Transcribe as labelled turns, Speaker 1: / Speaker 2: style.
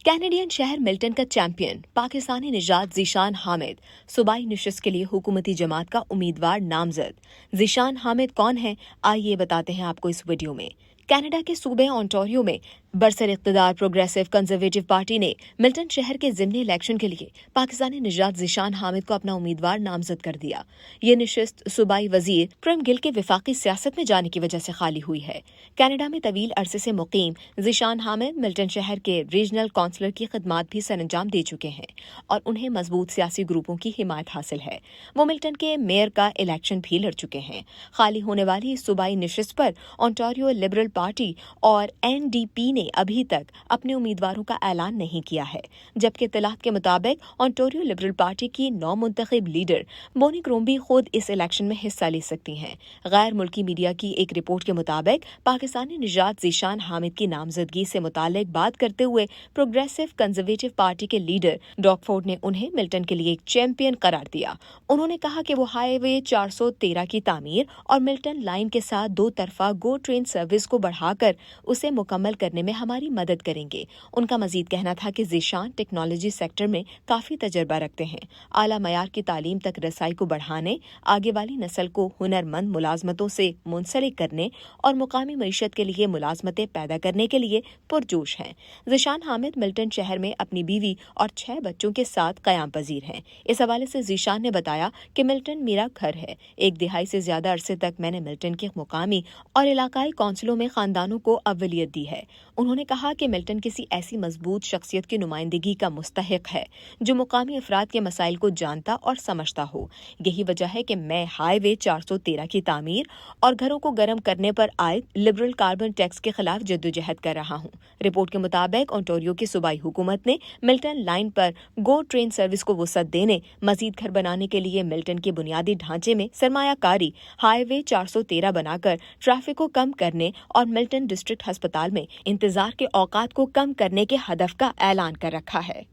Speaker 1: Canadian शहर Milton का champion Pakistani निजात ज़ीशान हामिद सूबाई नशिस्त के लिए हुकूमती जमात का उम्मीदवार नामजद। ज़ीशान हामिद कौन है, आइए बताते हैं आपको इस वीडियो में। कनाडा के सूबे ओंटारियो में बरसर इक़्तिदार प्रोग्रेसिव कंजर्वेटिव पार्टी ने मिल्टन शहर के ज़िमनी इलेक्शन के लिए पाकिस्तानी निजात ज़ीशान हामिद को अपना उम्मीदवार नामजद कर दिया। ये नशिस्त सूबाई वजीर प्रेम गिल के विफाकी सियासत में जाने की वजह से खाली हुई है। कनाडा में तवील अरसे से मुकीम ज़ीशान हामिद मिल्टन शहर के रीजनल काउंसलर की खिदमात भी सरअंजाम दे चुके हैं और उन्हें मजबूत सियासी ग्रुपों की हिमायत हासिल है। वो मिल्टन के मेयर का इलेक्शन भी लड़ चुके हैं। खाली होने वाली इस सूबाई नशिस्त पर ओंटारियो लिबरल पार्टी और NDP ने अभी तक अपने उम्मीदवारों का ऐलान नहीं किया है, जबकि इत्तलात के मुताबिक ओंटारियो लिबरल पार्टी की 9 मुंतखब लीडर बोनी क्रोम्बी खुद इस इलेक्शन में हिस्सा ले सकती हैं। गैर मुल्की मीडिया की एक रिपोर्ट के मुताबिक पाकिस्तानी निजात ज़ीशान हामिद की नामजदगी से मुतालिक बात करते हुए प्रोग्रेसिव कंजर्वेटिव पार्टी के लीडर डॉकफोर्ड ने उन्हें मिल्टन के लिए एक चैंपियन करार दिया। उन्होंने कहा कि वो हाईवे 413 की तामीर और मिल्टन लाइन के साथ 2 तरफा गो ट्रेन सर्विस को बढ़ाकर उसे मुकम्मल करने में हमारी मदद करेंगे। उनका मजीद कहना था कि ज़ीशान टेक्नोलॉजी सेक्टर में काफ़ी तजर्बा रखते हैं। आला मयार की तालीम तक रसाई को बढ़ाने, आगे वाली नस्ल को हुनरमंद मुलाजमतों से मुंसलिक करने और मुकामी मईशत के लिए मुलाजमतें पैदा करने के लिए पुरजोश हैं। ज़ीशान हामिद मिल्टन शहर में अपनी बीवी और 6 बच्चों के साथ क़याम पजीर हैं। इस हवाले से ज़ीशान ने बताया कि मिल्टन मेरा घर है। 1 दिहाई से ज़्यादा अरसे तक मैंने मिल्टन के मुकामी और इलाकाई कौंसलों में खानदानों को अव्वलियत दी है। उन्होंने कहा कि मिल्टन किसी ऐसी मजबूत शख्सियत की नुमाइंदगी का मुस्तहिक है जो मुकामी अफराद के मसाइल को जानता और समझता हो। यही वजह है कि मैं हाईवे 413 की तामीर और घरों को गर्म करने पर आए लिबरल कार्बन टैक्स के खिलाफ जद्दोजहद कर रहा हूँ। रिपोर्ट के मुताबिक ओंटारियो की सूबाई हुकूमत ने मिल्टन लाइन पर गो ट्रेन सर्विस को वसअत देने, मजीद घर बनाने के लिए मिल्टन के बुनियादी ढांचे में सरमायाकारी, हाईवे 413 बनाकर ट्रैफिक को कम करने और मिल्टन डिस्ट्रिक्ट अस्पताल में इंतजार के औकात को कम करने के हदफ का ऐलान कर रखा है।